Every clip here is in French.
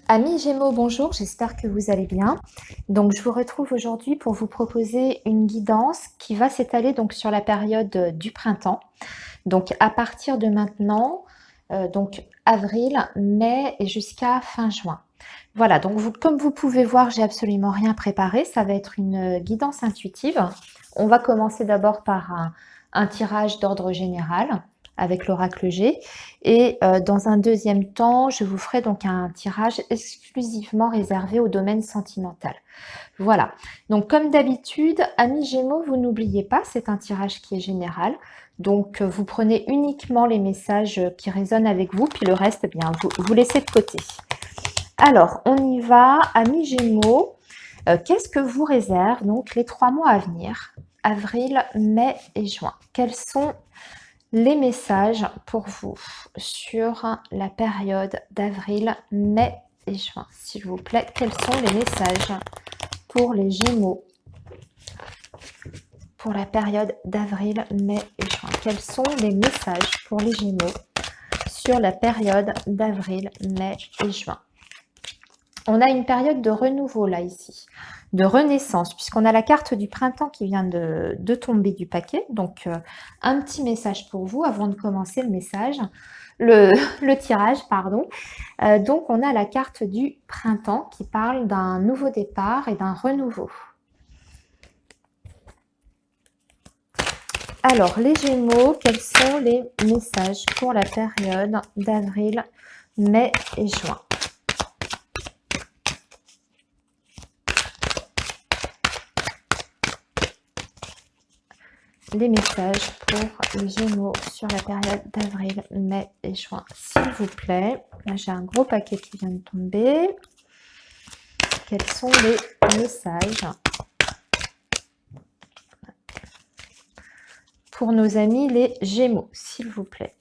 Amis Gémeaux, bonjour, j'espère que vous allez bien. Donc, je vous retrouve aujourd'hui pour vous proposer une guidance qui va s'étaler donc sur la période du printemps. Donc, à partir de maintenant, donc avril, mai et jusqu'à fin juin. Voilà, donc comme vous pouvez voir, j'ai absolument rien préparé. Ça va être une guidance intuitive. On va commencer d'abord par un tirage d'ordre général avec l'oracle G. Et dans un deuxième temps, je vous ferai donc un tirage exclusivement réservé au domaine sentimental. Voilà, donc comme d'habitude, amis Gémeaux, vous n'oubliez pas, c'est un tirage qui est général. Donc vous prenez uniquement les messages qui résonnent avec vous, puis le reste, eh bien, vous laissez de côté. Alors, on y va, amis Gémeaux. Qu'est-ce que vous réserve donc les 3 mois à venir, avril, mai et juin? Quels sont les messages pour vous sur la période d'avril, mai et juin? S'il vous plaît, quels sont les messages pour les Gémeaux pour la période d'avril, mai et juin? Quels sont les messages pour les Gémeaux sur la période d'avril, mai et juin? On a une période de renouveau là ici, de renaissance, puisqu'on a la carte du printemps qui vient de tomber du paquet. Donc, un petit message pour vous avant de commencer le message, le tirage, pardon. Donc, on a la carte du printemps qui parle d'un nouveau départ et d'un renouveau. Alors, les Gémeaux, quels sont les messages pour la période d'avril, mai et juin? Les messages pour les Gémeaux sur la période d'avril, mai et juin, s'il vous plaît. Là, j'ai un gros paquet qui vient de tomber. Quels sont les messages pour nos amis les Gémeaux, s'il vous plaît?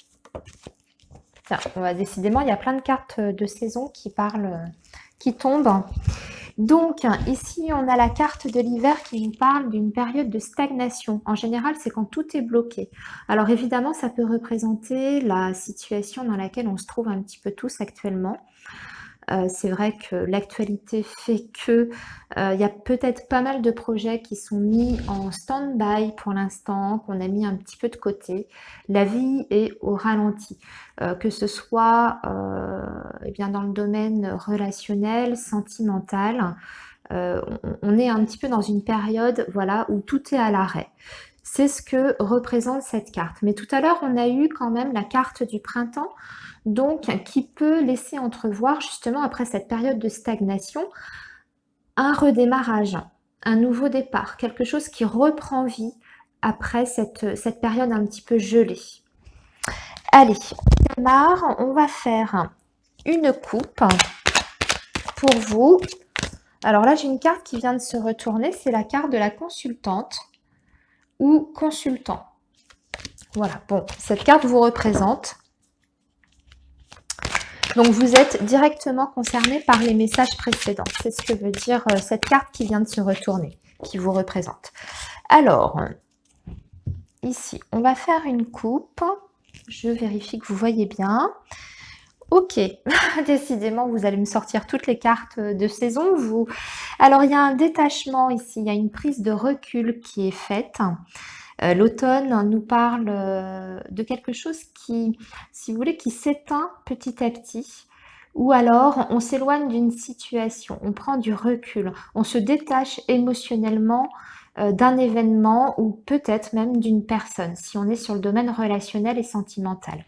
Tiens, décidément, il y a plein de cartes de saison qui parlent, qui tombent. Donc, ici, on a la carte de l'hiver qui nous parle d'une période de stagnation. En général, c'est quand tout est bloqué. Alors, évidemment, ça peut représenter la situation dans laquelle on se trouve un petit peu tous actuellement. C'est vrai que l'actualité fait que il y a peut-être pas mal de projets qui sont mis en stand-by pour l'instant, qu'on a mis un petit peu de côté. La vie est au ralenti, que ce soit eh bien dans le domaine relationnel, sentimental. On est un petit peu dans une période, voilà, où tout est à l'arrêt. C'est ce que représente cette carte. Mais tout à l'heure, on a eu quand même la carte du printemps, donc qui peut laisser entrevoir justement après cette période de stagnation, un redémarrage, un nouveau départ, quelque chose qui reprend vie après cette période un petit peu gelée. Allez, on démarre, on va faire une coupe pour vous. Alors là, j'ai une carte qui vient de se retourner, c'est la carte de la consultante ou consultant. Voilà, bon, cette carte vous représente. Donc, vous êtes directement concerné par les messages précédents. C'est ce que veut dire cette carte qui vient de se retourner, qui vous représente. Alors, ici, on va faire une coupe. Je vérifie que vous voyez bien. Ok, décidément, vous allez me sortir toutes les cartes de saison. Alors, il y a un détachement ici, il y a une prise de recul qui est faite. L'automne nous parle de quelque chose qui, si vous voulez, qui s'éteint petit à petit, ou alors on s'éloigne d'une situation, on prend du recul, on se détache émotionnellement d'un événement ou peut-être même d'une personne, si on est sur le domaine relationnel et sentimental.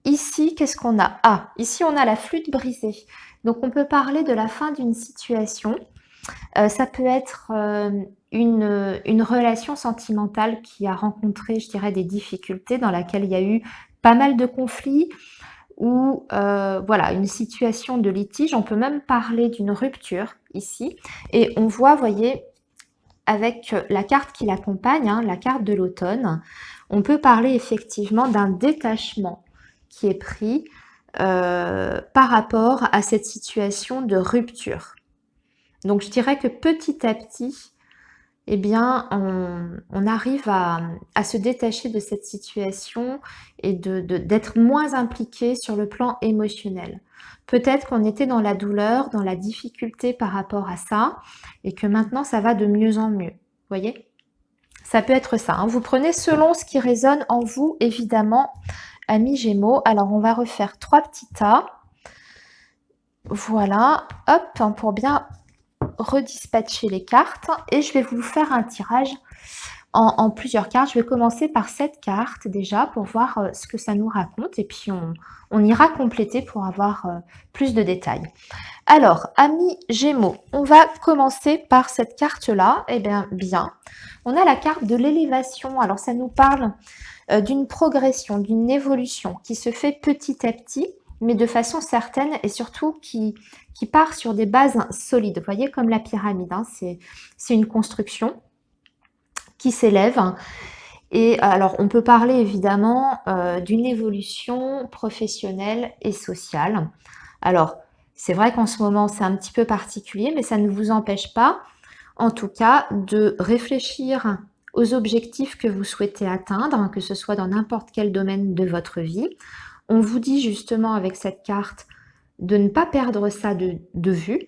Ici, qu'est-ce qu'on a? Ah, ici on a la flûte brisée. Donc on peut parler de la fin d'une situation. Ça peut être une relation sentimentale qui a rencontré, je dirais, des difficultés, dans laquelle il y a eu pas mal de conflits ou voilà, une situation de litige. On peut même parler d'une rupture ici. Et on voit, voyez, avec la carte qui l'accompagne, hein, la carte de l'automne, on peut parler effectivement d'un détachement qui est pris par rapport à cette situation de rupture. Donc, je dirais que petit à petit, eh bien, on arrive à se détacher de cette situation et d'être moins impliqué sur le plan émotionnel. Peut-être qu'on était dans la douleur, dans la difficulté par rapport à ça, et que maintenant ça va de mieux en mieux. Vous voyez? Ça peut être ça, hein. Vous prenez selon ce qui résonne en vous, évidemment, amis Gémeaux. Alors, on va refaire 3 petits tas. Voilà, hop, pour bien redispatcher les cartes. Et je vais vous faire un tirage en plusieurs cartes. Je vais commencer par cette carte déjà pour voir ce que ça nous raconte. Et puis, on ira compléter pour avoir plus de détails. Alors, amis Gémeaux, on va commencer par cette carte-là. Eh bien, bien. On a la carte de l'élévation. Alors, ça nous parle d'une progression, d'une évolution qui se fait petit à petit, mais de façon certaine et surtout qui part sur des bases solides. Vous voyez, comme la pyramide, hein, c'est une construction qui s'élève. Et alors, on peut parler évidemment d'une évolution professionnelle et sociale. Alors, c'est vrai qu'en ce moment, c'est un petit peu particulier, mais ça ne vous empêche pas, en tout cas, de réfléchir aux objectifs que vous souhaitez atteindre, que ce soit dans n'importe quel domaine de votre vie. On vous dit justement avec cette carte de ne pas perdre ça de vue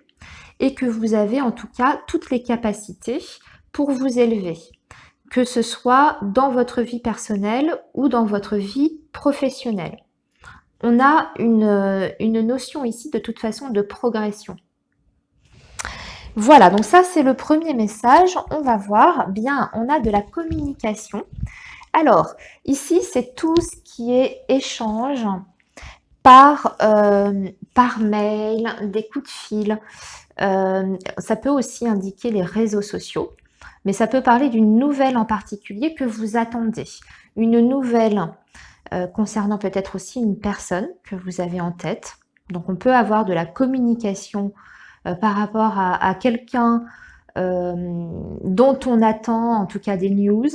et que vous avez en tout cas toutes les capacités pour vous élever, que ce soit dans votre vie personnelle ou dans votre vie professionnelle. On a une notion ici de toute façon de progression. Voilà, donc ça c'est le premier message. On va voir, bien, on a de la communication. Alors, ici c'est tout ce qui est échange par mail, des coups de fil. Ça peut aussi indiquer les réseaux sociaux, mais ça peut parler d'une nouvelle en particulier que vous attendez. Une nouvelle concernant peut-être aussi une personne que vous avez en tête. Donc on peut avoir de la communication par rapport à quelqu'un dont on attend en tout cas des news.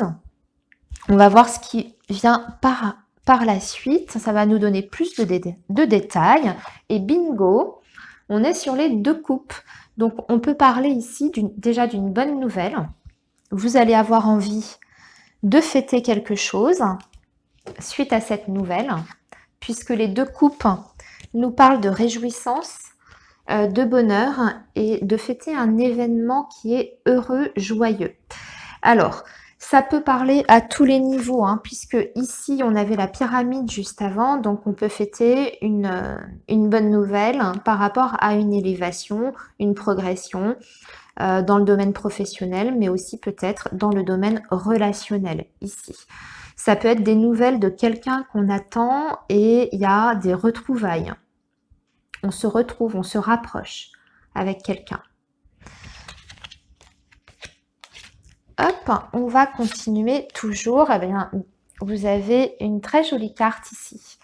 On va voir ce qui vient par la suite. Ça va nous donner plus de détails. Et bingo, on est sur les 2 coupes. Donc on peut parler ici déjà d'une bonne nouvelle. Vous allez avoir envie de fêter quelque chose suite à cette nouvelle, puisque les 2 coupes nous parlent de réjouissance, de bonheur et de fêter un événement qui est heureux, joyeux. Alors, ça peut parler à tous les niveaux, hein, puisque ici, on avait la pyramide juste avant, donc on peut fêter une bonne nouvelle par rapport à une élévation, une progression dans le domaine professionnel, mais aussi peut-être dans le domaine relationnel ici. Ça peut être des nouvelles de quelqu'un qu'on attend et il y a des retrouvailles. On se retrouve, on se rapproche avec quelqu'un. Hop, on va continuer toujours. Eh bien, vous avez une très jolie carte ici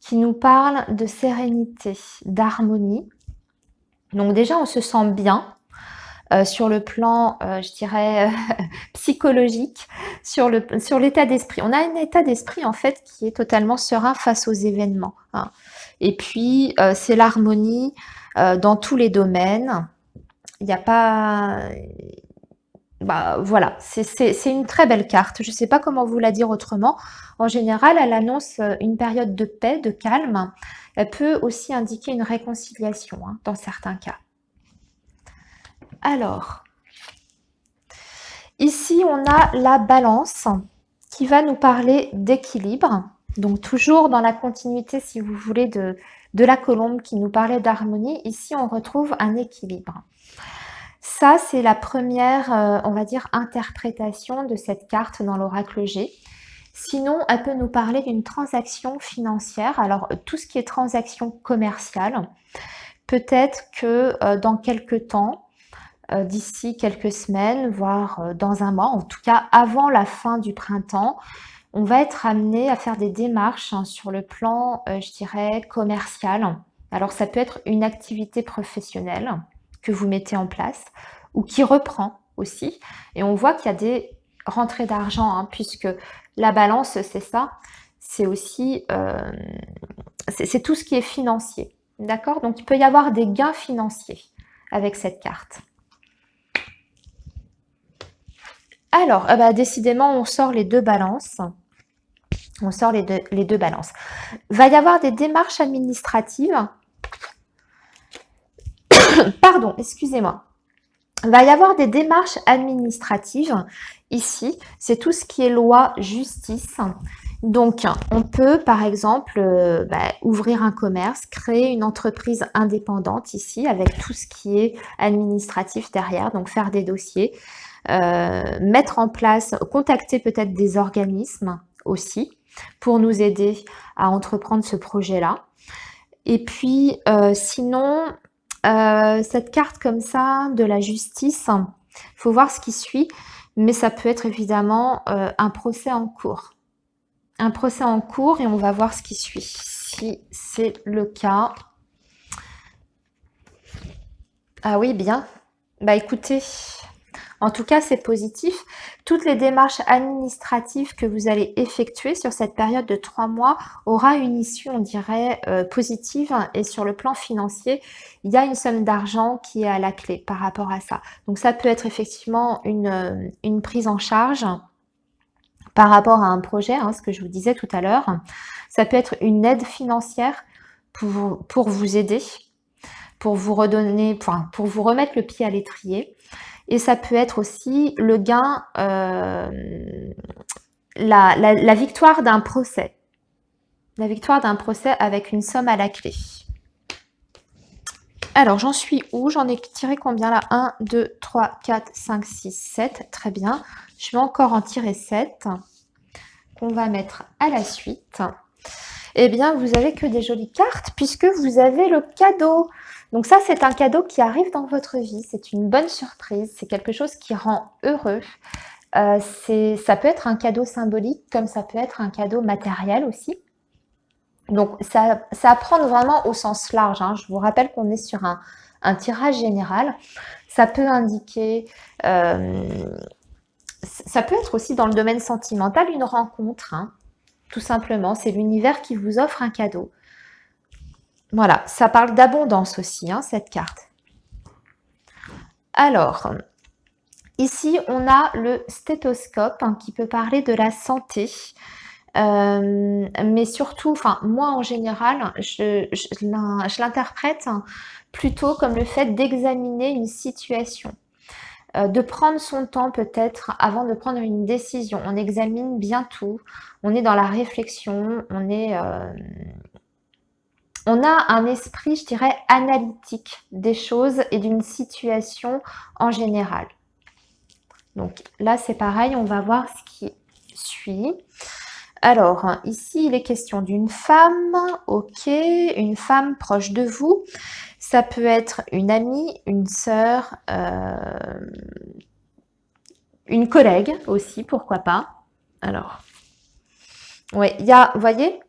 qui nous parle de sérénité, d'harmonie. Donc déjà, on se sent bien sur le plan, je dirais, psychologique, sur l'état d'esprit. On a un état d'esprit en fait qui est totalement serein face aux événements, hein. Et puis, c'est l'harmonie dans tous les domaines. Il n'y a pas... Bah, voilà, c'est une très belle carte. Je ne sais pas comment vous la dire autrement. En général, elle annonce une période de paix, de calme. Elle peut aussi indiquer une réconciliation, hein, dans certains cas. Alors, ici, on a la balance qui va nous parler d'équilibre. Donc, toujours dans la continuité, si vous voulez, de la colombe qui nous parlait d'harmonie. Ici, on retrouve un équilibre. Ça, c'est la première, on va dire, interprétation de cette carte dans l'oracle G. Sinon, elle peut nous parler d'une transaction financière. Alors, tout ce qui est transaction commerciale, peut-être que dans quelques temps, d'ici quelques semaines, voire dans un mois, en tout cas avant la fin du printemps, on va être amené à faire des démarches, hein, sur le plan, je dirais, commercial. Alors, ça peut être une activité professionnelle que vous mettez en place ou qui reprend aussi. Et on voit qu'il y a des rentrées d'argent, hein, puisque la balance, c'est ça. C'est aussi, c'est tout ce qui est financier. D'accord? Donc, il peut y avoir des gains financiers avec cette carte. Alors, décidément, on sort les deux balances. On sort les deux balances. Va y avoir des démarches administratives. Pardon, excusez-moi. Va y avoir des démarches administratives ici. C'est tout ce qui est loi, justice. Donc, on peut, par exemple, ouvrir un commerce, créer une entreprise indépendante ici, avec tout ce qui est administratif derrière, donc faire des dossiers, mettre en place, contacter peut-être des organismes aussi pour nous aider à entreprendre ce projet-là. Et puis, sinon, cette carte comme ça de la justice, il faut voir ce qui suit, mais ça peut être évidemment un procès en cours. Un procès en cours et on va voir ce qui suit. Si c'est le cas. Ah oui, bien. Bah écoutez, en tout cas, c'est positif. Toutes les démarches administratives que vous allez effectuer sur cette période de 3 mois aura une issue, on dirait, positive. Et sur le plan financier, il y a une somme d'argent qui est à la clé par rapport à ça. Donc ça peut être effectivement une prise en charge par rapport à un projet, hein, ce que je vous disais tout à l'heure. Ça peut être une aide financière pour vous aider, pour vous redonner, pour vous remettre le pied à l'étrier. Et ça peut être aussi le gain, la victoire d'un procès. La victoire d'un procès avec une somme à la clé. Alors, j'en suis où? J'en ai tiré combien là? 1, 2, 3, 4, 5, 6, 7. Très bien. Je vais encore en tirer 7 qu'on va mettre à la suite. Eh bien, vous avez que des jolies cartes puisque vous avez le cadeau. Donc ça, c'est un cadeau qui arrive dans votre vie. C'est une bonne surprise. C'est quelque chose qui rend heureux. Ça peut être un cadeau symbolique comme ça peut être un cadeau matériel aussi. Donc, ça à prendre vraiment au sens large, hein. Je vous rappelle qu'on est sur un tirage général. Ça peut indiquer... ça peut être aussi dans le domaine sentimental une rencontre, hein. Tout simplement, c'est l'univers qui vous offre un cadeau. Voilà, ça parle d'abondance aussi, hein, cette carte. Alors, ici, on a le stéthoscope hein, qui peut parler de la santé. Mais surtout, enfin, moi en général, je l'interprète plutôt comme le fait d'examiner une situation. De prendre son temps peut-être avant de prendre une décision. On examine bien tout, on est dans la réflexion, on a un esprit, je dirais, analytique des choses et d'une situation en général. Donc là, c'est pareil, on va voir ce qui suit. Alors, ici, il est question d'une femme, ok, une femme proche de vous. Ça peut être une amie, une sœur, une collègue aussi, pourquoi pas. Alors, ouais, il y a, vous voyez,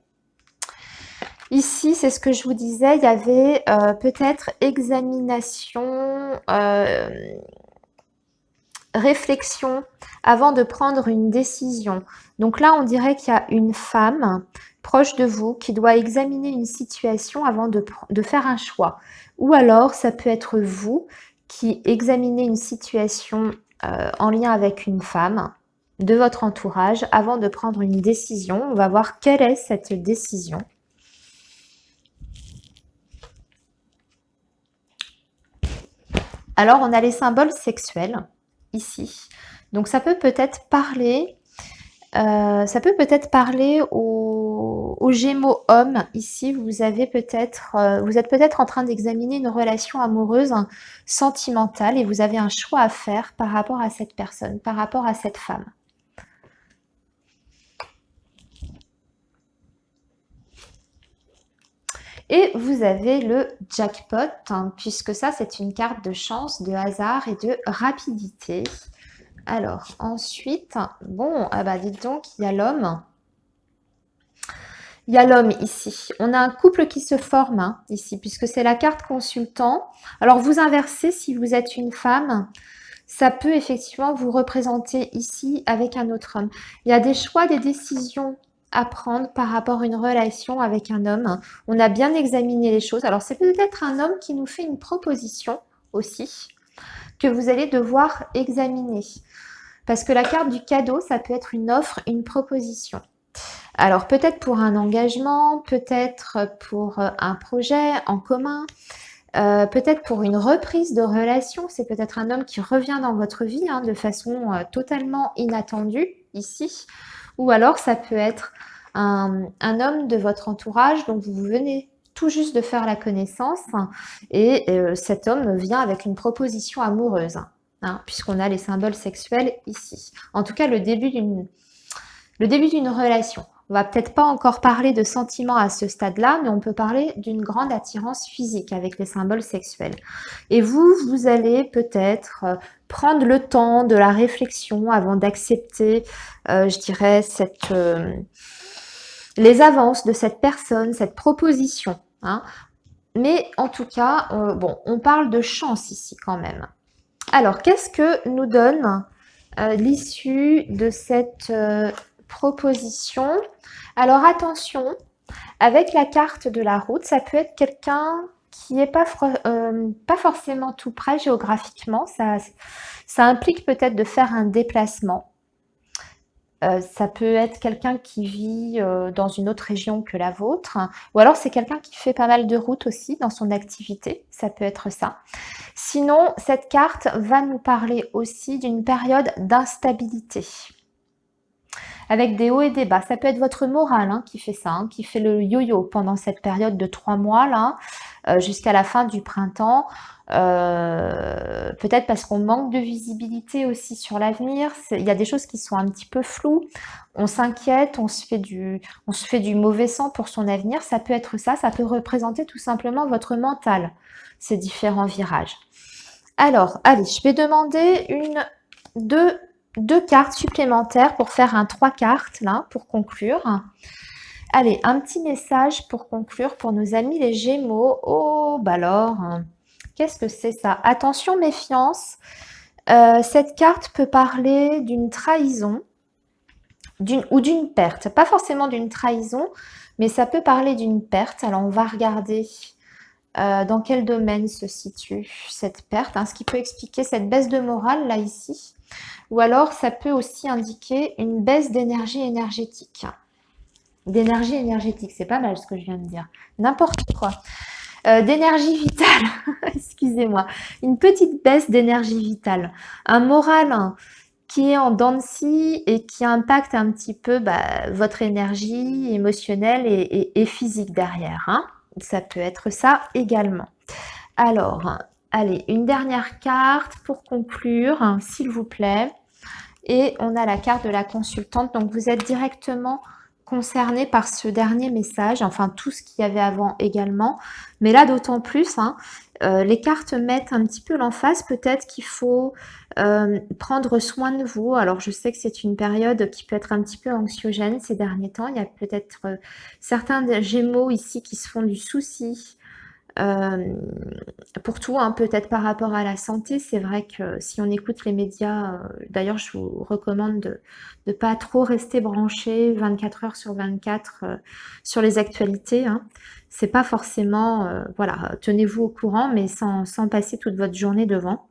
ici, c'est ce que je vous disais, il y avait peut-être examination, réflexion avant de prendre une décision. Donc là, on dirait qu'il y a une femme proche de vous qui doit examiner une situation avant de faire un choix. Ou alors, ça peut être vous qui examinez une situation en lien avec une femme de votre entourage avant de prendre une décision. On va voir quelle est cette décision. Alors, on a les symboles sexuels ici. Donc, ça peut peut-être parler, aux Gémeaux hommes. Ici, vous êtes peut-être en train d'examiner une relation amoureuse sentimentale et vous avez un choix à faire par rapport à cette personne, par rapport à cette femme. Et vous avez le jackpot, hein, puisque ça, c'est une carte de chance, de hasard et de rapidité. Alors, ensuite, bon, dites donc, il y a l'homme. Il y a l'homme ici. On a un couple qui se forme hein, ici, puisque c'est la carte consultant. Alors, vous inversez si vous êtes une femme. Ça peut effectivement vous représenter ici avec un autre homme. Il y a des choix, des décisions à prendre par rapport à une relation avec un homme. On a bien examiné les choses. Alors, c'est peut-être un homme qui nous fait une proposition aussi que vous allez devoir examiner. Parce que la carte du cadeau, ça peut être une offre, une proposition. Alors peut-être pour un engagement, peut-être pour un projet en commun, peut-être pour une reprise de relation. C'est peut-être un homme qui revient dans votre vie hein, de façon totalement inattendue ici. Ou alors ça peut être un homme de votre entourage dont vous venez tout juste de faire la connaissance et cet homme vient avec une proposition amoureuse, hein, puisqu'on a les symboles sexuels ici. En tout cas, le début d'une relation. On va peut-être pas encore parler de sentiments à ce stade-là, mais on peut parler d'une grande attirance physique avec les symboles sexuels. Et vous allez peut-être prendre le temps de la réflexion avant d'accepter, je dirais, les avances de cette personne, cette proposition. Hein. Mais en tout cas, bon, on parle de chance ici quand même. Alors, qu'est-ce que nous donne l'issue de cette proposition? Alors, attention, avec la carte de la route, ça peut être quelqu'un qui n'est pas forcément tout près géographiquement. Ça implique peut-être de faire un déplacement. Ça peut être quelqu'un qui vit dans une autre région que la vôtre, ou alors c'est quelqu'un qui fait pas mal de routes aussi dans son activité, ça peut être ça. Sinon, cette carte va nous parler aussi d'une période d'instabilité, avec des hauts et des bas. Ça peut être votre morale hein, qui fait ça, hein, qui fait le yo-yo pendant cette période de 3 mois là, jusqu'à la fin du printemps. Peut-être parce qu'on manque de visibilité aussi sur l'avenir. Il y a des choses qui sont un petit peu floues. On s'inquiète, on se fait du mauvais sang pour son avenir. Ça peut être ça, ça peut représenter tout simplement votre mental, ces différents virages. Alors, allez, je vais demander deux cartes supplémentaires pour faire un 3 cartes là, pour conclure. Allez, un petit message pour conclure pour nos amis les Gémeaux. Oh, bah alors, qu'est-ce que c'est ça? Attention, méfiance. Cette carte peut parler d'une trahison ou d'une perte. Pas forcément d'une trahison, mais ça peut parler d'une perte. Alors, on va regarder dans quel domaine se situe cette perte, hein, ce qui peut expliquer cette baisse de morale là ici. Ou alors, ça peut aussi indiquer une baisse d'énergie énergétique. D'énergie énergétique, c'est pas mal ce que je viens de dire. N'importe quoi. D'énergie vitale, excusez-moi. Une petite baisse d'énergie vitale. Un moral hein, qui est en dents de scie et qui impacte un petit peu votre énergie émotionnelle et physique derrière. Hein. Ça peut être ça également. Alors, allez, une dernière carte pour conclure, hein, s'il vous plaît. Et on a la carte de la consultante. Donc, vous êtes directement concerné par ce dernier message, enfin tout ce qu'il y avait avant également. Mais là, d'autant plus, hein, les cartes mettent un petit peu l'emphase. Peut-être qu'il faut prendre soin de vous. Alors, je sais que c'est une période qui peut être un petit peu anxiogène ces derniers temps. Il y a peut-être certains Gémeaux ici qui se font du souci. Pour tout, hein, peut-être par rapport à la santé, c'est vrai que si on écoute les médias, d'ailleurs je vous recommande de ne pas trop rester branché 24 heures sur 24 sur les actualités. Hein. C'est pas forcément, voilà, tenez-vous au courant, mais sans passer toute votre journée devant.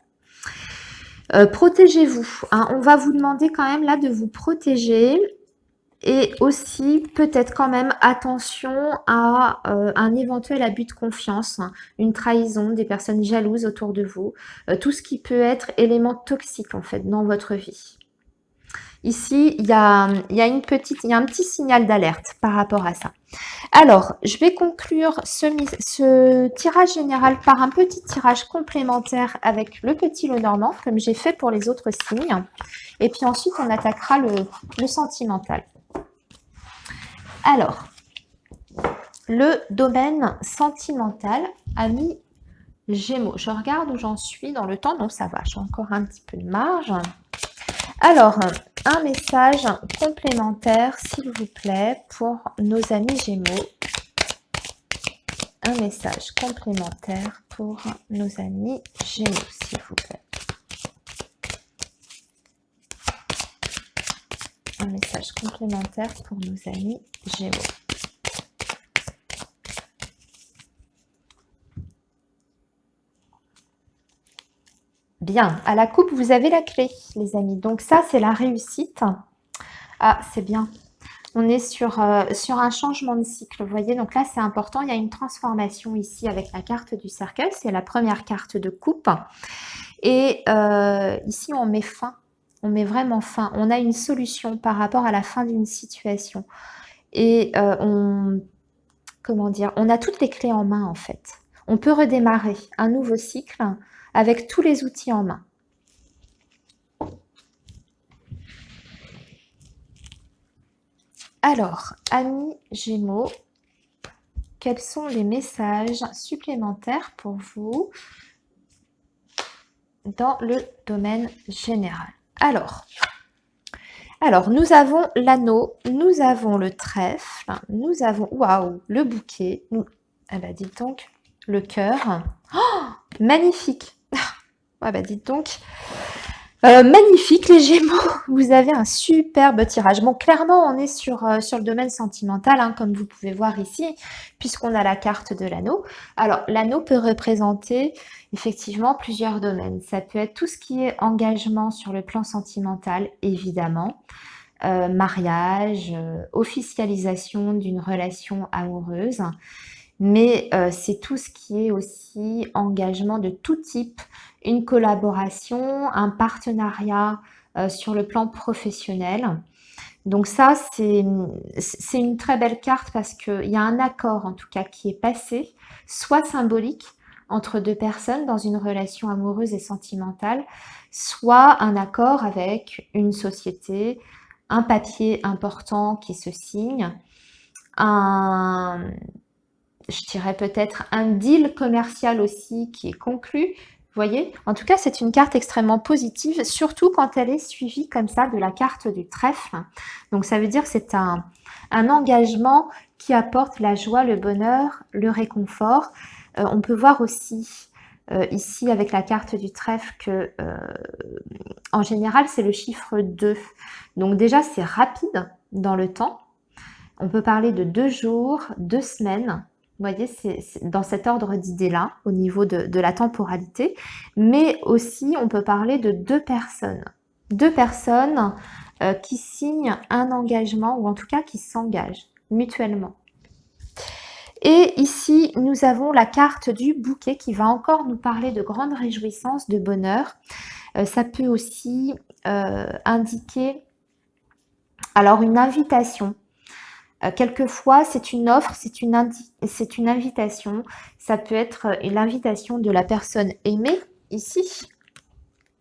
Protégez-vous. Hein. On va vous demander quand même là de vous protéger. Et aussi, peut-être quand même, attention à un éventuel abus de confiance, hein, une trahison, des personnes jalouses autour de vous, tout ce qui peut être élément toxique en fait dans votre vie. Ici, il y a un petit signal d'alerte par rapport à ça. Alors, je vais conclure ce tirage général par un petit tirage complémentaire avec le petit lot normand, comme j'ai fait pour les autres signes. Et puis ensuite, on attaquera le sentimental. Alors, le domaine sentimental, amis Gémeaux. Je regarde où j'en suis dans le temps. Non, ça va, j'ai encore un petit peu de marge. Alors, un message complémentaire, s'il vous plaît, pour nos amis Gémeaux. Un message complémentaire pour nos amis Gémeaux, s'il vous plaît. Un message complémentaire pour nos amis Gémeaux. Bien, à la coupe, vous avez la clé, les amis. Donc ça, c'est la réussite. Ah, c'est bien. On est sur un changement de cycle, vous voyez. Donc là, c'est important. Il y a une transformation ici avec la carte du cercueil. C'est la première carte de coupe. Et ici, on met fin. On met vraiment fin. On a une solution par rapport à la fin d'une situation. Et comment dire, on a toutes les clés en main, en fait. On peut redémarrer un nouveau cycle avec tous les outils en main. Alors, amis Gémeaux, quels sont les messages supplémentaires pour vous dans le domaine général? Alors, nous avons l'anneau, nous avons le trèfle, nous avons, waouh, le bouquet, ah bah dites donc, le cœur. Oh, magnifique. Ah bah dites donc, magnifique les Gémeaux, vous avez un superbe tirage. Bon, clairement, on est sur le domaine sentimental, hein, comme vous pouvez voir ici, puisqu'on a la carte de l'anneau. Alors, l'anneau peut représenter effectivement plusieurs domaines. Ça peut être tout ce qui est engagement sur le plan sentimental, évidemment, mariage, officialisation d'une relation amoureuse, mais c'est tout ce qui est aussi engagement de tout type, une collaboration, un partenariat sur le plan professionnel. Donc ça, c'est une très belle carte parce qu'il y a un accord en tout cas qui est passé, soit symbolique entre deux personnes dans une relation amoureuse et sentimentale, soit un accord avec une société, un papier important qui se signe, je dirais peut-être un deal commercial aussi qui est conclu. Vous voyez, en tout cas, c'est une carte extrêmement positive, surtout quand elle est suivie comme ça de la carte du trèfle. Donc, ça veut dire que c'est un engagement qui apporte la joie, le bonheur, le réconfort. On peut voir aussi ici avec la carte du trèfle que, en général, c'est le chiffre 2. Donc déjà, c'est rapide dans le temps. On peut parler de 2 jours, 2 semaines. Vous voyez, c'est dans cet ordre d'idées-là, au niveau de la temporalité. Mais aussi, on peut parler de 2 personnes. 2 personnes qui signent un engagement, ou en tout cas qui s'engagent mutuellement. Et ici, nous avons la carte du bouquet qui va encore nous parler de grande réjouissance, de bonheur. Ça peut aussi indiquer alors une invitation. Quelquefois, c'est une offre, c'est une invitation. Ça peut être l'invitation de la personne aimée ici.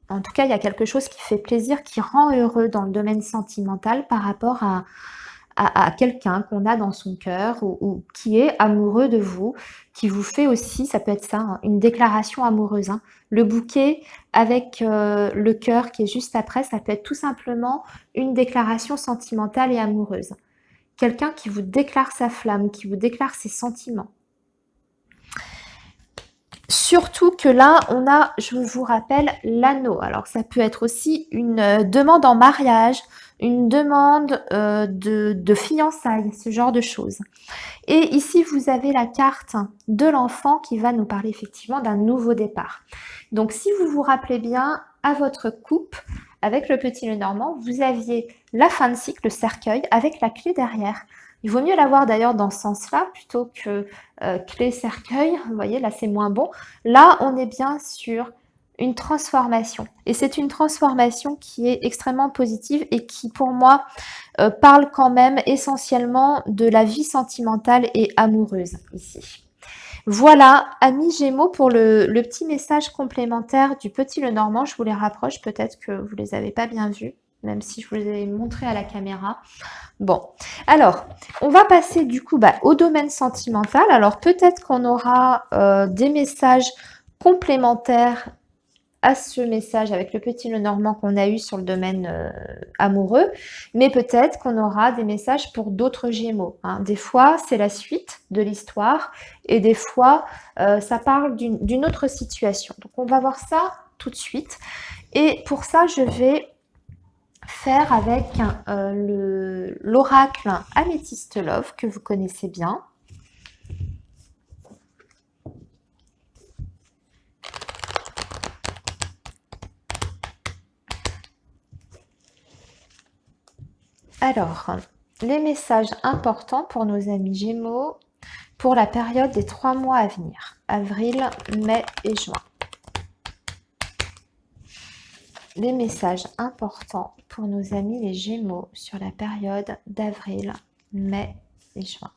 En tout cas, il y a quelque chose qui fait plaisir, qui rend heureux dans le domaine sentimental par rapport à quelqu'un qu'on a dans son cœur ou qui est amoureux de vous, qui vous fait aussi, ça peut être ça, hein, une déclaration amoureuse. Hein. Le bouquet avec le cœur qui est juste après, ça peut être tout simplement une déclaration sentimentale et amoureuse. Quelqu'un qui vous déclare sa flamme, qui vous déclare ses sentiments. Surtout que là, on a, je vous rappelle, l'anneau. Alors, ça peut être aussi une demande en mariage, une demande de fiançailles, ce genre de choses. Et ici, vous avez la carte de l'enfant qui va nous parler effectivement d'un nouveau départ. Donc, si vous vous rappelez bien, à votre coupe, avec le petit Lenormand, vous aviez la fin de cycle, le cercueil, avec la clé derrière. Il vaut mieux l'avoir d'ailleurs dans ce sens-là, plutôt que clé cercueil. Vous voyez, là, c'est moins bon. Là, on est bien sur une transformation. Et c'est une transformation qui est extrêmement positive et qui, pour moi, parle quand même essentiellement de la vie sentimentale et amoureuse ici. Voilà, amis Gémeaux, pour le petit message complémentaire du petit Lenormand. Je vous les rapproche, peut-être que vous ne les avez pas bien vus, même si je vous les ai montrés à la caméra. Bon, alors, on va passer du coup au domaine sentimental. Alors, peut-être qu'on aura des messages complémentaires à ce message avec le petit Lenormand qu'on a eu sur le domaine amoureux, mais peut-être qu'on aura des messages pour d'autres Gémeaux. Hein. Des fois, c'est la suite de l'histoire et des fois, ça parle d'une autre situation. Donc, on va voir ça tout de suite. Et pour ça, je vais faire avec l'oracle Améthyste Love que vous connaissez bien. Alors, les messages importants pour nos amis Gémeaux pour la période des 3 mois à venir, avril, mai et juin. Les messages importants pour nos amis les Gémeaux sur la période d'avril, mai et juin.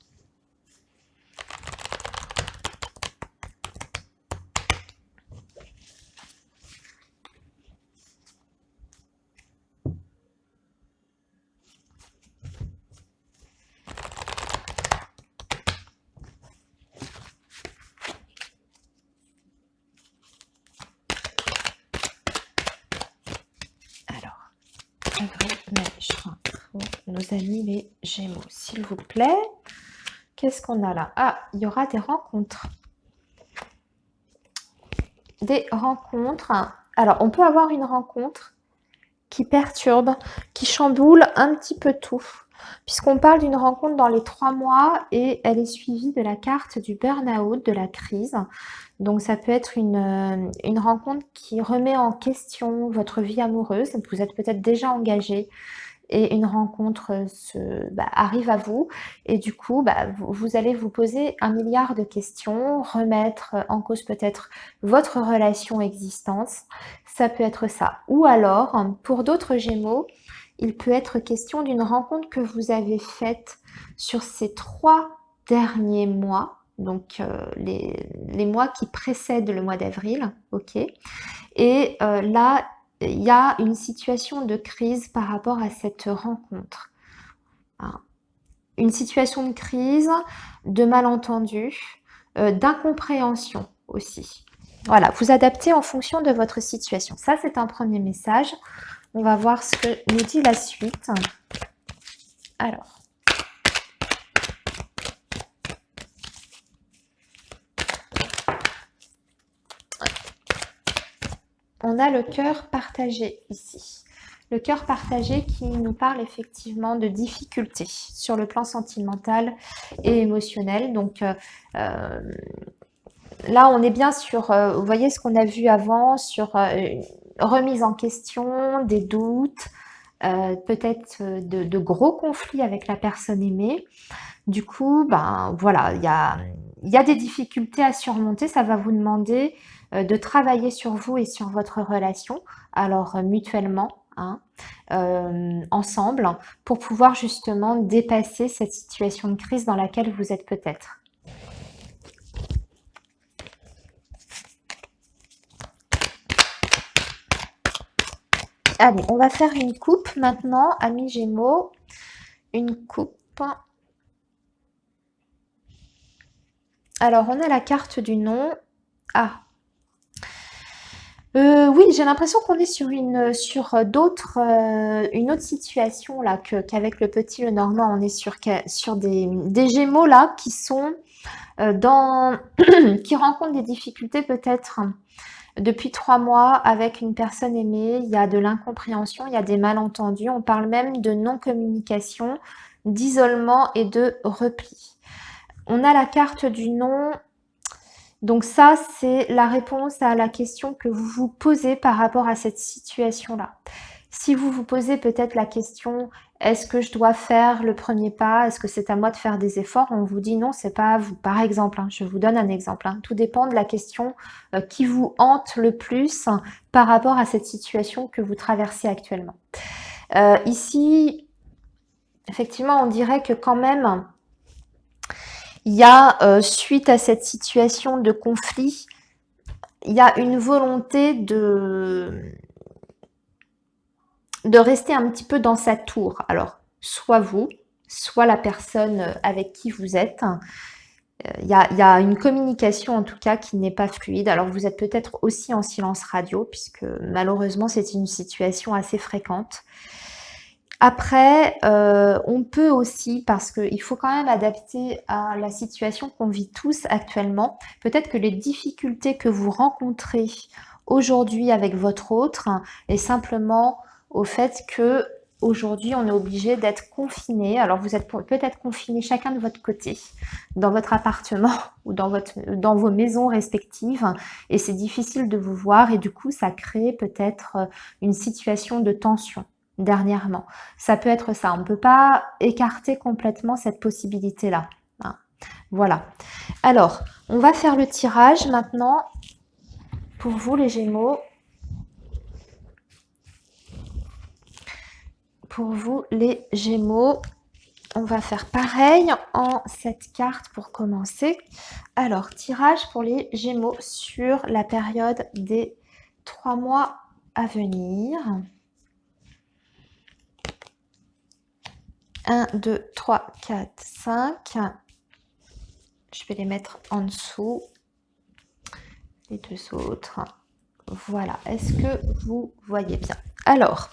Avril, mai, juin pour nos amis les Gémeaux, s'il vous plaît. Qu'est-ce qu'on a là? Ah, il y aura des rencontres. Des rencontres. Alors, on peut avoir une rencontre qui perturbe, qui chamboule un petit peu tout. Puisqu'on parle d'une rencontre dans les 3 mois et elle est suivie de la carte du burn-out, de la crise. Donc ça peut être une rencontre qui remet en question votre vie amoureuse. Vous êtes peut-être déjà engagé et une rencontre arrive à vous. Et du coup, vous allez vous poser 1 milliard de questions, remettre en cause peut-être votre relation existante. Ça peut être ça. Ou alors, pour d'autres Gémeaux, il peut être question d'une rencontre que vous avez faite sur ces 3 derniers mois, donc les mois qui précèdent le mois d'avril, ok. Et là, il y a une situation de crise par rapport à cette rencontre. Hein. Une situation de crise, de malentendu, d'incompréhension aussi. Voilà, vous adaptez en fonction de votre situation. Ça, c'est un premier message. On va voir ce que nous dit la suite. Alors. On a le cœur partagé ici. Le cœur partagé qui nous parle effectivement de difficultés sur le plan sentimental et émotionnel. Donc là, on est bien sur, vous voyez ce qu'on a vu avant, sur remise en question, des doutes, peut-être de gros conflits avec la personne aimée. Du coup, voilà, il y a des difficultés à surmonter. Ça va vous demander de travailler sur vous et sur votre relation, alors mutuellement, hein, ensemble, pour pouvoir justement dépasser cette situation de crise dans laquelle vous êtes peut-être. Allez, on va faire une coupe maintenant, amis Gémeaux. Une coupe. Alors, on a la carte du nom. Ah, oui, j'ai l'impression qu'on est sur une autre situation là qu'avec le petit Lenormand. On est sur des Gémeaux là qui sont qui rencontrent des difficultés peut-être depuis 3 mois avec une personne aimée. Il y a de l'incompréhension, il y a des malentendus. On parle même de non-communication, d'isolement et de repli. On a la carte du non. Donc ça, c'est la réponse à la question que vous vous posez par rapport à cette situation-là. Si vous vous posez peut-être la question, est-ce que je dois faire le premier pas? Est-ce que c'est à moi de faire des efforts? On vous dit non, c'est pas à vous. Par exemple, je vous donne un exemple. Tout dépend de la question qui vous hante le plus par rapport à cette situation que vous traversez actuellement. Ici, effectivement, on dirait que quand même, il y a, suite à cette situation de conflit, il y a une volonté de rester un petit peu dans sa tour. Alors, soit vous, soit la personne avec qui vous êtes. Il y a une communication en tout cas qui n'est pas fluide. Alors, vous êtes peut-être aussi en silence radio, puisque malheureusement, c'est une situation assez fréquente. Après, on peut aussi, parce qu'il faut quand même adapter à la situation qu'on vit tous actuellement, peut-être que les difficultés que vous rencontrez aujourd'hui avec votre autre est simplement au fait que aujourd'hui on est obligé d'être confiné. Alors vous êtes peut-être confinés chacun de votre côté, dans votre appartement ou dans vos maisons respectives, et c'est difficile de vous voir et du coup ça crée peut-être une situation de tension. dernièrement. Ça peut être ça. On ne peut pas écarter complètement cette possibilité-là. Hein. Voilà. Alors, on va faire le tirage maintenant pour vous les Gémeaux. Pour vous les Gémeaux, on va faire pareil en cette carte pour commencer. Alors, tirage pour les Gémeaux sur la période des 3 mois à venir. 1, 2, 3, 4, 5. Je vais les mettre en dessous. Les deux autres. Voilà. Est-ce que vous voyez bien? Alors,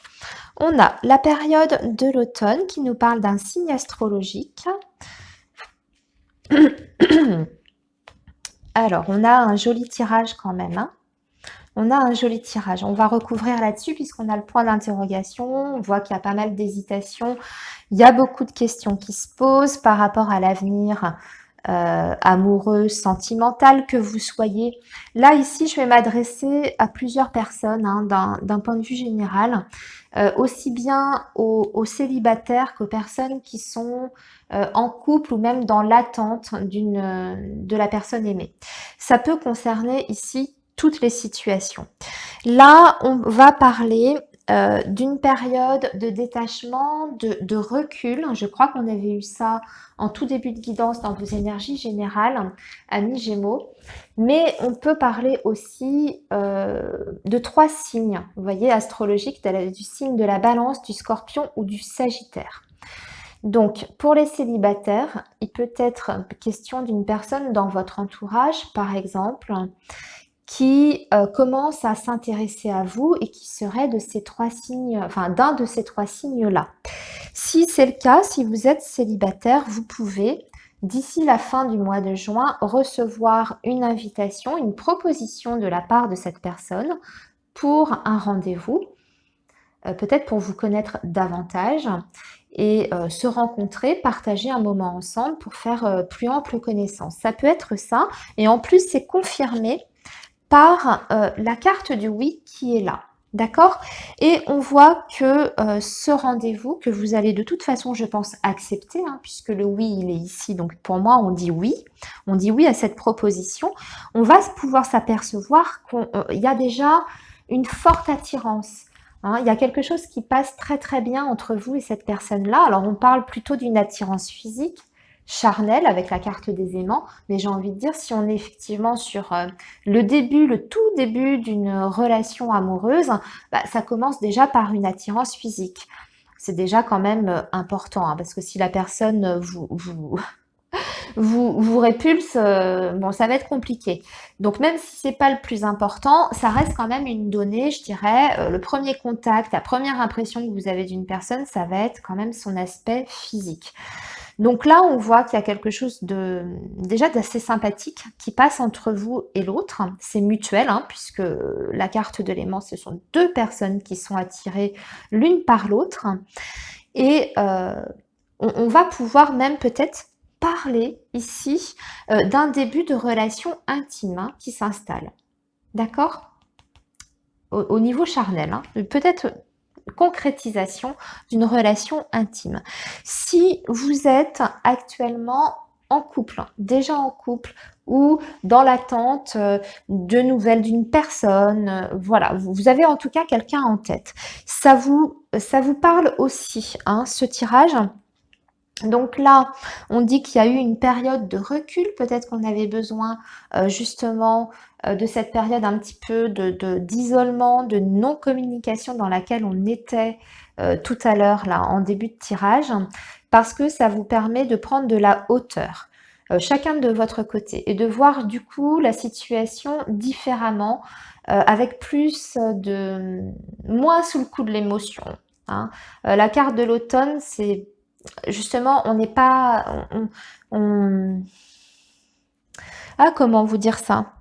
on a la période de l'automne qui nous parle d'un signe astrologique. Alors, on a un joli tirage quand même. Hein. On a un joli tirage. On va recouvrir là-dessus puisqu'on a le point d'interrogation. On voit qu'il y a pas mal d'hésitations. Il y a beaucoup de questions qui se posent par rapport à l'avenir amoureux, sentimental que vous soyez. Là, ici, je vais m'adresser à plusieurs personnes hein, d'un point de vue général, aussi bien aux célibataires qu'aux personnes qui sont en couple ou même dans l'attente de la personne aimée. Ça peut concerner ici toutes les situations. Là, on va parler d'une période de détachement, de recul. Je crois qu'on avait eu ça en tout début de guidance dans vos énergies générales, amis Gémeaux. Mais on peut parler aussi de 3 signes, vous voyez, astrologiques, du signe de la Balance, du Scorpion ou du Sagittaire. Donc, pour les célibataires, il peut être question d'une personne dans votre entourage, par exemple, qui commence à s'intéresser à vous et qui serait de ces 3 signes, enfin d'un de ces 3 signes-là. Si c'est le cas, si vous êtes célibataire, vous pouvez, d'ici la fin du mois de juin, recevoir une invitation, une proposition de la part de cette personne pour un rendez-vous, peut-être pour vous connaître davantage et se rencontrer, partager un moment ensemble pour faire plus ample connaissance. Ça peut être ça, et en plus c'est confirmé par la carte du oui qui est là. D'accord? Et on voit que ce rendez-vous, que vous allez de toute façon, je pense, accepter, hein, puisque le oui, il est ici. Donc pour moi, on dit oui. On dit oui à cette proposition. On va pouvoir s'apercevoir qu'il y a déjà une forte attirance. Hein. Il y a quelque chose qui passe très très bien entre vous et cette personne-là. Alors on parle plutôt d'une attirance physique, charnelle avec la carte des aimants, mais j'ai envie de dire si on est effectivement sur le tout début d'une relation amoureuse, bah, ça commence déjà par une attirance physique. C'est déjà quand même important, hein, parce que si la personne vous répulse, bon, ça va être compliqué. Donc même si c'est pas le plus important, ça reste quand même une donnée, je dirais. Le premier contact, la première impression que vous avez d'une personne, ça va être quand même son aspect physique. Donc là, on voit qu'il y a quelque chose déjà d'assez sympathique qui passe entre vous et l'autre. C'est mutuel, hein, puisque la carte de l'aimant, ce sont 2 personnes qui sont attirées l'une par l'autre. Et on va pouvoir même peut-être parler ici d'un début de relation intime hein, qui s'installe. D'accord? Au niveau charnel. Hein. Peut-être concrétisation d'une relation intime. Si vous êtes actuellement en couple, déjà en couple, ou dans l'attente de nouvelles d'une personne, voilà, vous avez en tout cas quelqu'un en tête. Ça vous parle aussi, hein, ce tirage. Donc là, on dit qu'il y a eu une période de recul, peut-être qu'on avait besoin justement de cette période un petit peu d'isolement, de non-communication dans laquelle on était tout à l'heure là en début de tirage, parce que ça vous permet de prendre de la hauteur, chacun de votre côté, et de voir du coup la situation différemment, avec moins sous le coup de l'émotion. Hein. La carte de l'automne, c'est justement, on n'est pas... Ah, comment vous dire ça?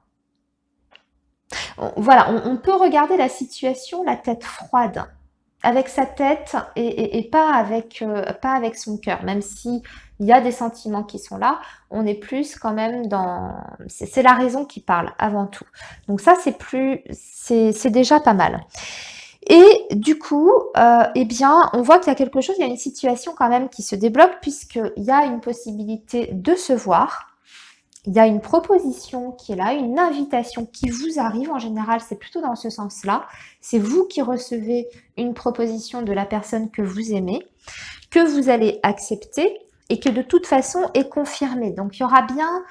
Voilà, on peut regarder la situation la tête froide, avec sa tête et pas avec son cœur, même si il y a des sentiments qui sont là, on est plus quand même dans... C'est la raison qui parle avant tout. Donc ça, c'est déjà pas mal. Et du coup, eh bien, on voit qu'il y a quelque chose, il y a une situation quand même qui se débloque puisqu'il y a une possibilité de se voir. Il y a une proposition qui est là, une invitation qui vous arrive. En général, c'est plutôt dans ce sens-là. C'est vous qui recevez une proposition de la personne que vous aimez, que vous allez accepter et que de toute façon est confirmée. Donc, il y aura bien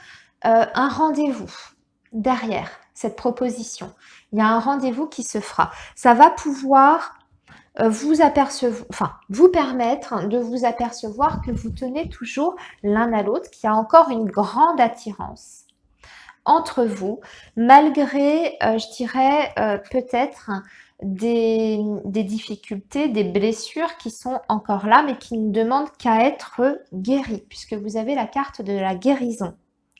un rendez-vous derrière cette proposition. Il y a un rendez-vous qui se fera. Ça va pouvoir vous permettre de vous apercevoir que vous tenez toujours l'un à l'autre, qu'il y a encore une grande attirance entre vous, malgré, je dirais, peut-être des difficultés, des blessures qui sont encore là, mais qui ne demandent qu'à être guéries, puisque vous avez la carte de la guérison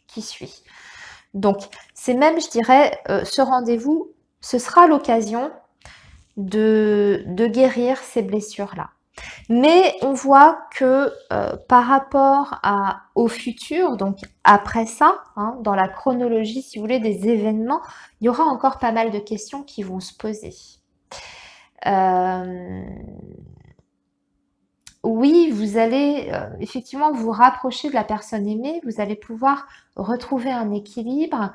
qui suit. Donc, c'est même, je dirais, ce rendez-vous, ce sera l'occasion de guérir ces blessures-là. Mais on voit que par rapport au futur, donc après ça, hein, dans la chronologie, si vous voulez, des événements, il y aura encore pas mal de questions qui vont se poser. Oui, vous allez effectivement vous rapprocher de la personne aimée, vous allez pouvoir retrouver un équilibre,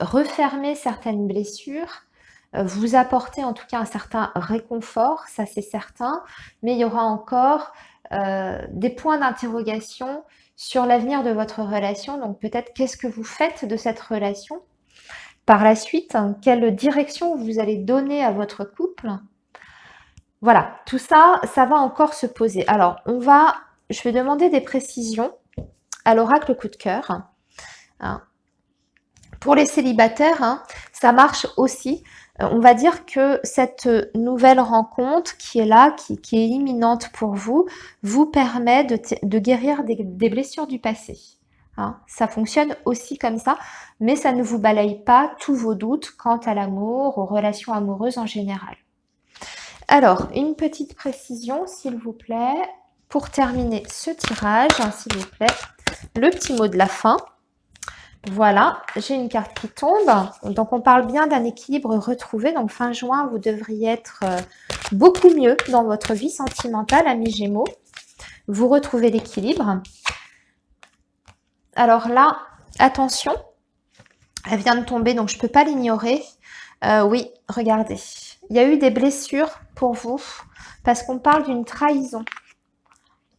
refermer certaines blessures, vous apporter en tout cas un certain réconfort, ça c'est certain, mais il y aura encore des points d'interrogation sur l'avenir de votre relation. Donc peut-être qu'est-ce que vous faites de cette relation par la suite, hein, quelle direction vous allez donner à votre couple. Voilà, tout ça, ça va encore se poser. Alors, je vais demander des précisions à l'oracle coup de cœur. Hein. Pour les célibataires, hein, ça marche aussi. On va dire que cette nouvelle rencontre qui est là, qui est imminente pour vous, vous permet de guérir des blessures du passé. Hein. Ça fonctionne aussi comme ça, mais ça ne vous balaye pas tous vos doutes quant à l'amour, aux relations amoureuses en général. Alors, une petite précision, s'il vous plaît, pour terminer ce tirage, hein, s'il vous plaît, le petit mot de la fin. Voilà, j'ai une carte qui tombe. Donc, on parle bien d'un équilibre retrouvé. Donc, fin juin, vous devriez être beaucoup mieux dans votre vie sentimentale, amis Gémeaux. Vous retrouvez l'équilibre. Alors là, attention, elle vient de tomber, donc je ne peux pas l'ignorer. Oui, regardez. Il y a eu des blessures pour vous parce qu'on parle d'une trahison.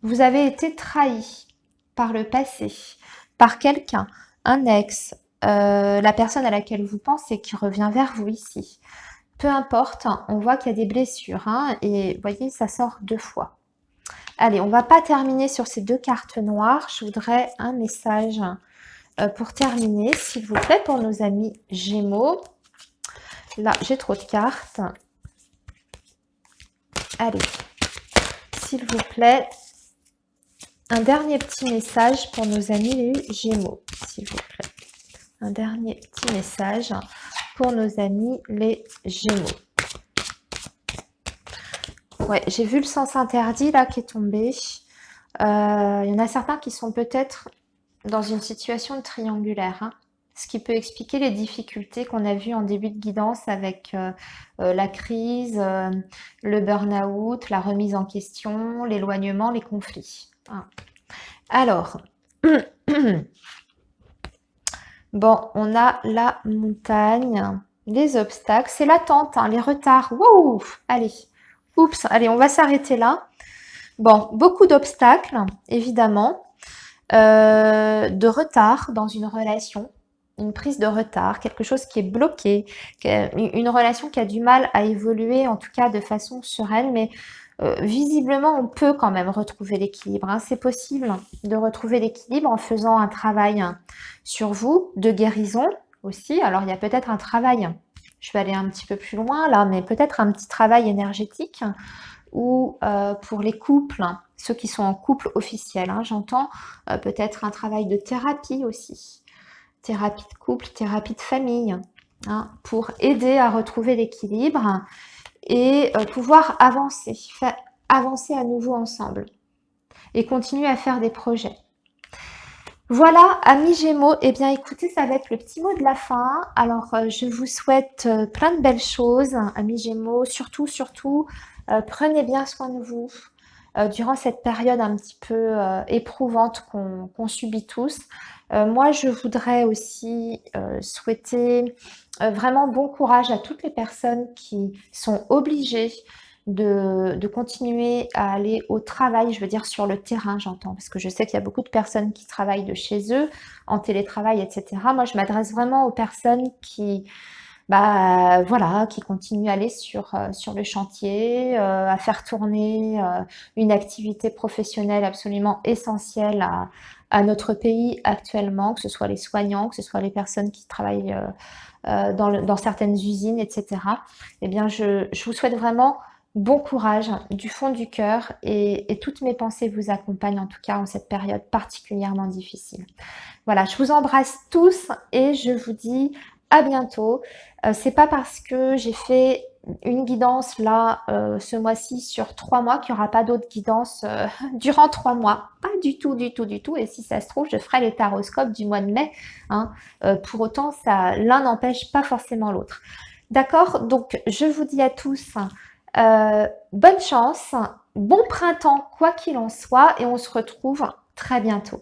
Vous avez été trahi par le passé, par quelqu'un, un ex, la personne à laquelle vous pensez qui revient vers vous ici. Peu importe, on voit qu'il y a des blessures hein, et vous voyez, ça sort 2 fois. Allez, on ne va pas terminer sur ces 2 cartes noires. Je voudrais un message pour terminer, s'il vous plaît, pour nos amis Gémeaux. Là, j'ai trop de cartes. Allez, s'il vous plaît, un dernier petit message pour nos amis les Gémeaux, s'il vous plaît. Un dernier petit message pour nos amis les Gémeaux. Ouais, j'ai vu le sens interdit là qui est tombé. Il y en a certains qui sont peut-être dans une situation triangulaire. Hein. Ce qui peut expliquer les difficultés qu'on a vues en début de guidance avec la crise, le burn-out, la remise en question, l'éloignement, les conflits. Hein. Alors, bon, on a la montagne, les obstacles, c'est l'attente, hein, les retards. Wouh! Allez, oups, allez, on va s'arrêter là. Bon, beaucoup d'obstacles, évidemment, de retard dans une relation. Une prise de retard, quelque chose qui est bloqué, une relation qui a du mal à évoluer, en tout cas de façon sereine, mais visiblement on peut quand même retrouver l'équilibre. Hein. C'est possible de retrouver l'équilibre en faisant un travail sur vous, de guérison aussi. Alors il y a peut-être un travail, je vais aller un petit peu plus loin là, mais peut-être un petit travail énergétique ou pour les couples, ceux qui sont en couple officiel, hein, j'entends peut-être un travail de thérapie aussi. Thérapie de couple, thérapie de famille, hein, pour aider à retrouver l'équilibre et pouvoir avancer, avancer à nouveau ensemble et continuer à faire des projets. Voilà, amis Gémeaux, eh bien écoutez, ça va être le petit mot de la fin. Alors, je vous souhaite plein de belles choses, amis Gémeaux. Surtout, prenez bien soin de vous durant cette période un petit peu éprouvante qu'on subit tous. Moi, je voudrais aussi souhaiter vraiment bon courage à toutes les personnes qui sont obligées de continuer à aller au travail, je veux dire sur le terrain, j'entends, parce que je sais qu'il y a beaucoup de personnes qui travaillent de chez eux, en télétravail, etc. Moi, je m'adresse vraiment aux personnes qui, bah, voilà, qui continuent à aller sur le chantier, à faire tourner une activité professionnelle absolument essentielle à notre pays actuellement, que ce soit les soignants, que ce soit les personnes qui travaillent dans certaines usines, etc. Eh bien, je vous souhaite vraiment bon courage du fond du cœur et toutes mes pensées vous accompagnent en tout cas en cette période particulièrement difficile. Voilà, je vous embrasse tous et je vous dis à bientôt. C'est pas parce que j'ai fait une guidance là ce mois-ci sur 3 mois qu'il n'y aura pas d'autres guidances durant 3 mois. Pas du tout, du tout, du tout. Et si ça se trouve, je ferai les taroscopes du mois de mai, hein. Pour autant, ça, l'un n'empêche pas forcément l'autre. D'accord? Donc, je vous dis à tous bonne chance, bon printemps, quoi qu'il en soit, et on se retrouve très bientôt.